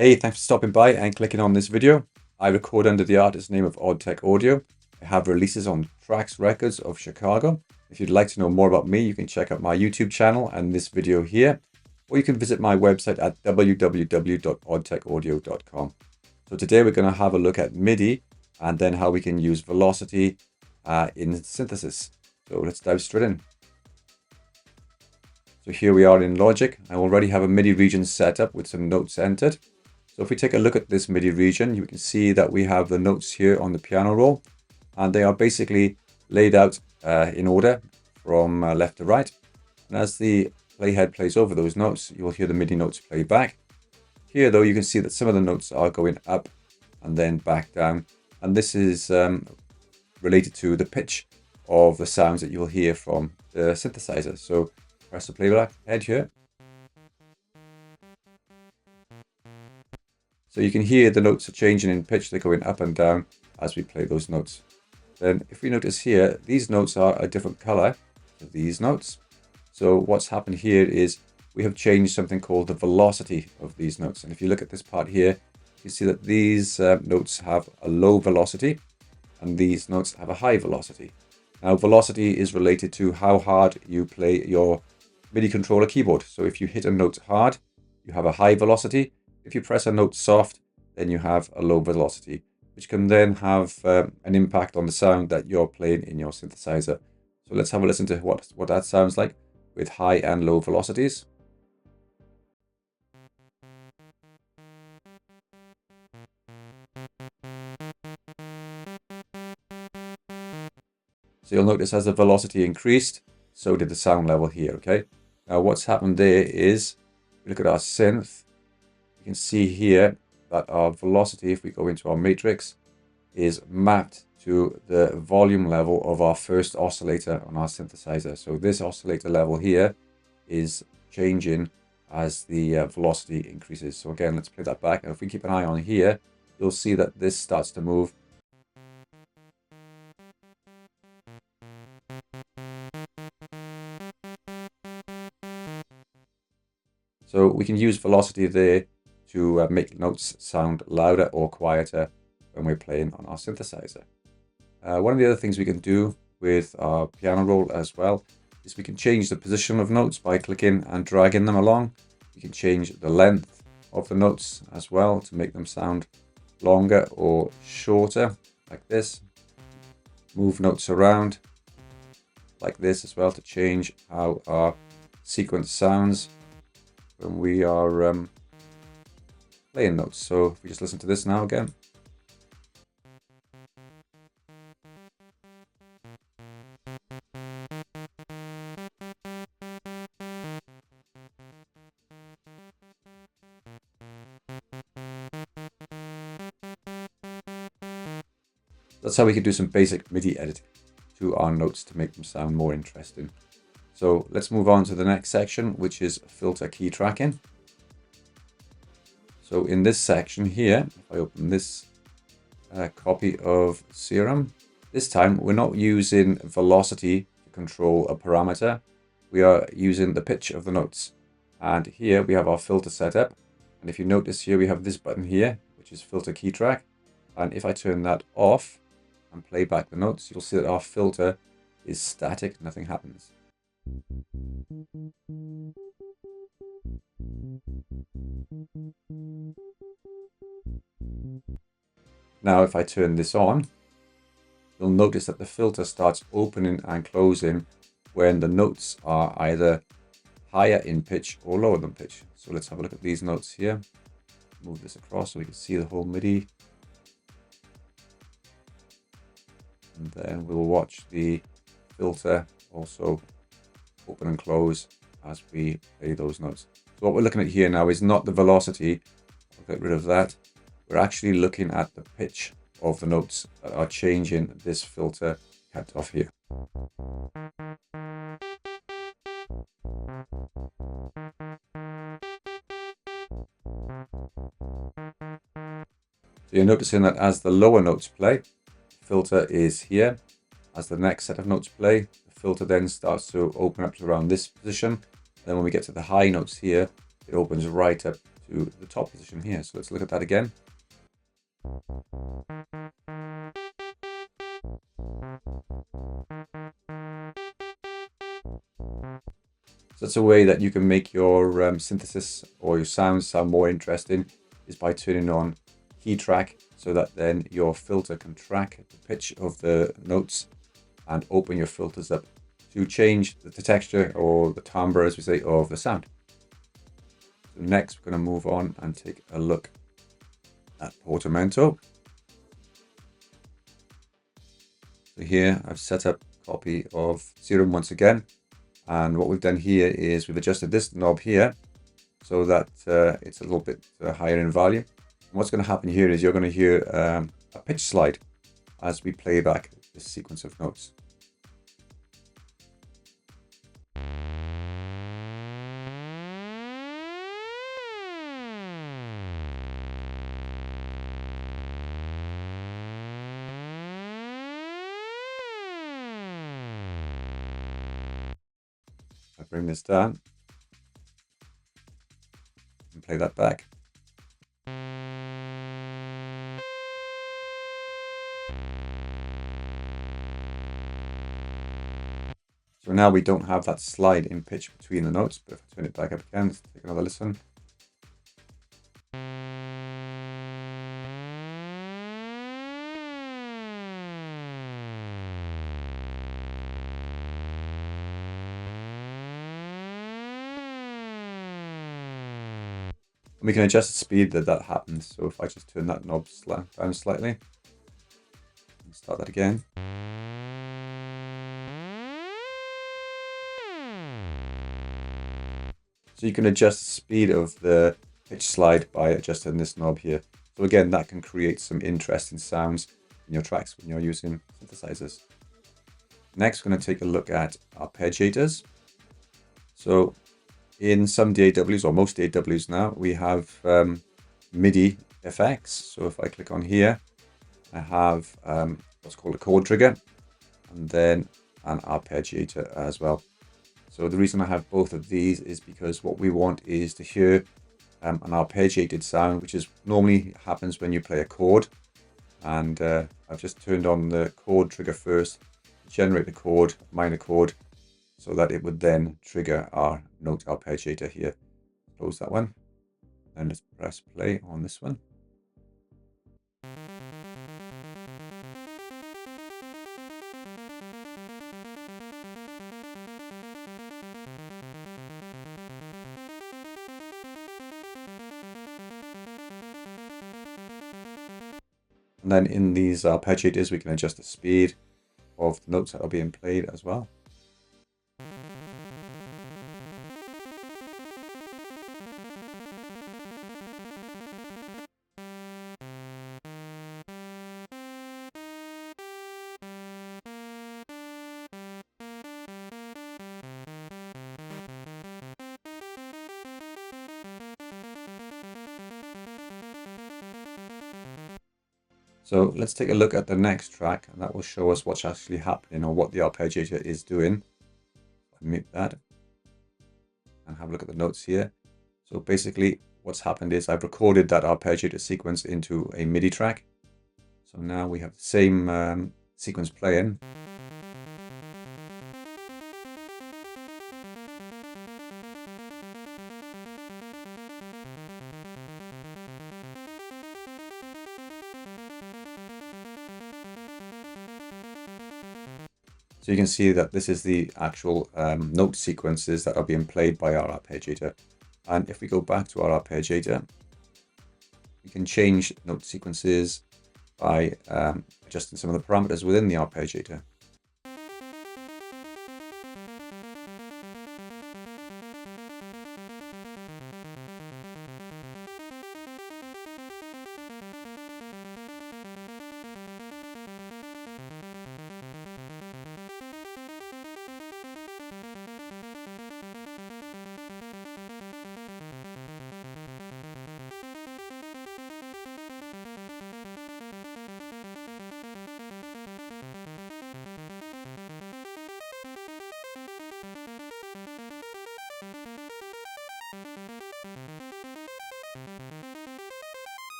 Hey, thanks for stopping by and clicking on this video. I record under the artist name of audiotech Audio. I have releases on traxrecords of Chicago. If you'd like to know more about me, you can check out my YouTube channel and this video here, or you can visit my website at www.audiotechaudio.com. So today we're going to have a look at MIDI and then how we can use velocity in synthesis. So let's dive straight in. So here we are in Logic. I already have a MIDI region set up with some notes entered. So if we take a look at this MIDI region, you can see that we have the notes here on the piano roll, and they are basically laid out in order from left to right. And as the playhead plays over those notes, you'll hear the MIDI notes play back. Here though, you can see that some of the notes are going up and then back down. And this is related to the pitch of the sounds that you'll hear from the synthesizer. So press the playback head here. So you can hear the notes are changing in pitch, they're going up and down as we play those notes. Then if we notice here, these notes are a different color to these notes. So what's happened here is we have changed something called the velocity of these notes. And if you look at this part here, you see that these notes have a low velocity and these notes have a high velocity. Now velocity is related to how hard you play your MIDI controller keyboard. So if you hit a note hard, you have a high velocity. If you press a note soft, then you have a low velocity, which can then have an impact on the sound that you're playing in your synthesizer. So let's have a listen to what that sounds like with high and low velocities. So you'll notice as the velocity increased, so did the sound level here, okay? Now what's happened there is, if we look at our synth, you can see here that our velocity, if we go into our matrix, is mapped to the volume level of our first oscillator on our synthesizer. So this oscillator level here is changing as the velocity increases. So again, let's play that back. And if we keep an eye on here, you'll see that this starts to move. So we can use velocity there to make notes sound louder or quieter when we're playing on our synthesizer. One of the other things we can do with our piano roll as well is we can change the position of notes by clicking and dragging them along. We can change the length of the notes as well to make them sound longer or shorter, like this. Move notes around like this as well to change how our sequence sounds when we are playing notes. So if we just listen to this now again. That's how we can do some basic MIDI editing to our notes to make them sound more interesting. So let's move on to the next section, which is filter key tracking. So in this section here, if I open this copy of Serum, this time we're not using velocity to control a parameter. We are using the pitch of the notes. And here we have our filter setup. And if you notice here, we have this button here, which is filter key track. And if I turn that off and play back the notes, you'll see that our filter is static, nothing happens. Now if I turn this on, you'll notice that the filter starts opening and closing when the notes are either higher in pitch or lower than pitch. So let's have a look at these notes here. Move this across so we can see the whole MIDI. And then we'll watch the filter also open and close as we play those notes. So what we're looking at here now is not the velocity. I'll get rid of that. We're actually looking at the pitch of the notes that are changing this filter cut off here. So you're noticing that as the lower notes play, the filter is here. As the next set of notes play, the filter then starts to open up to around this position. Then when we get to the high notes here, it opens right up to the top position here. So let's look at that again. So that's a way that you can make your synthesis or your sounds sound more interesting, is by turning on key track, so that then your filter can track the pitch of the notes and open your filters up to change the texture or the timbre, as we say, of the sound. So next we're going to move on and take a look at portamento. So here I've set up a copy of Serum once again, and what we've done here is we've adjusted this knob here so that it's a little bit higher in value. And what's going to happen here is you're going to hear a pitch slide as we play back this sequence of notes. I bring this down and play that back. So now we don't have that slide in pitch between the notes, but if I turn it back up again, let's take another listen. And we can adjust the speed that happens. So if I just turn that knob down slightly, and start that again. So you can adjust the speed of the pitch slide by adjusting this knob here. So again, that can create some interesting sounds in your tracks when you're using synthesizers. Next, we're going to take a look at arpeggiators. So in some DAWs, or most DAWs now, we have MIDI effects. So if I click on here, I have what's called a chord trigger, and then an arpeggiator as well. So the reason I have both of these is because what we want is to hear an arpeggiated sound, which is normally happens when you play a chord. And I've just turned on the chord trigger first to generate the chord, minor chord, so that it would then trigger our note arpeggiator here. Close that one, and let's press play on this one. And then in these arpeggiators, we can adjust the speed of the notes that are being played as well. So let's take a look at the next track, and that will show us what's actually happening or what the arpeggiator is doing. I'll mute that and have a look at the notes here. So basically what's happened is I've recorded that arpeggiator sequence into a MIDI track. So now we have the same sequence playing. So you can see that this is the actual note sequences that are being played by our arpeggiator. And if we go back to our arpeggiator, we can change note sequences by adjusting some of the parameters within the arpeggiator.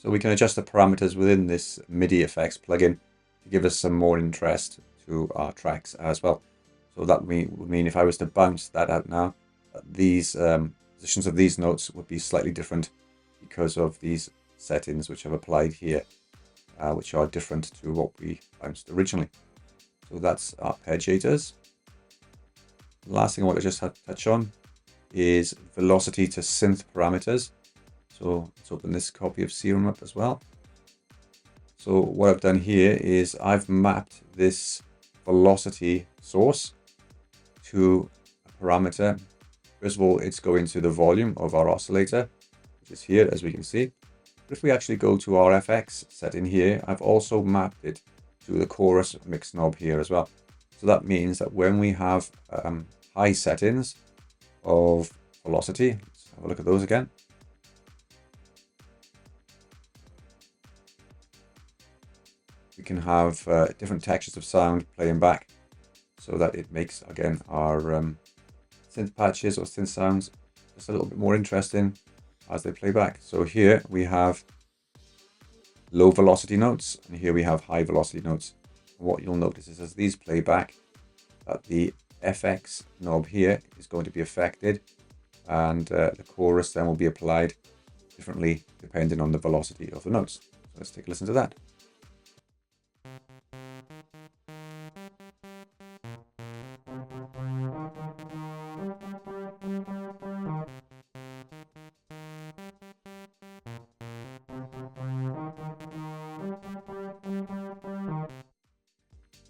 So we can adjust the parameters within this MIDI effects plugin to give us some more interest to our tracks as well. So that would mean if I was to bounce that out now, these positions of these notes would be slightly different because of these settings which I've applied here, which are different to what we bounced originally. So that's arpeggiators. The last thing I want to just touch on is velocity to synth parameters. So let's open this copy of Serum up as well. So what I've done here is I've mapped this velocity source to a parameter. First of all, it's going to the volume of our oscillator, which is here, as we can see. But if we actually go to our FX setting here, I've also mapped it to the chorus mix knob here as well. So that means that when we have high settings of velocity, let's have a look at those again. We can have different textures of sound playing back so that it makes, again, our synth patches or synth sounds just a little bit more interesting as they play back. So here we have low velocity notes and here we have high velocity notes. And what you'll notice is as these play back, that the FX knob here is going to be affected, and the chorus then will be applied differently depending on the velocity of the notes. So let's take a listen to that.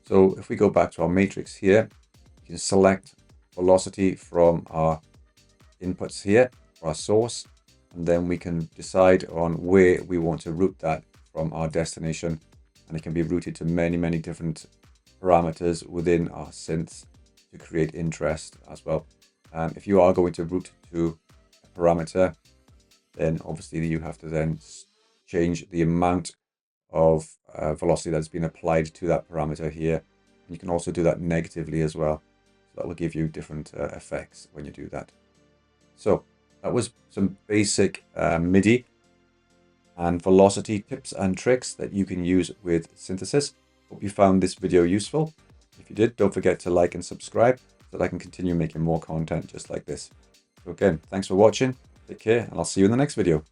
So if we go back to our matrix here, you can select velocity from our inputs here, our source, and then we can decide on where we want to route that from our destination, and it can be routed to many different parameters within our synths to create interest as well. If you are going to route to a parameter, then obviously you have to then change the amount of velocity that's been applied to that parameter here. And you can also do that negatively as well. So that will give you different effects when you do that. So that was some basic MIDI and velocity tips and tricks that you can use with synthesis. Hope you found this video useful. If you did, don't forget to like and subscribe so that I can continue making more content just like this. So again, thanks for watching, take care, and I'll see you in the next video.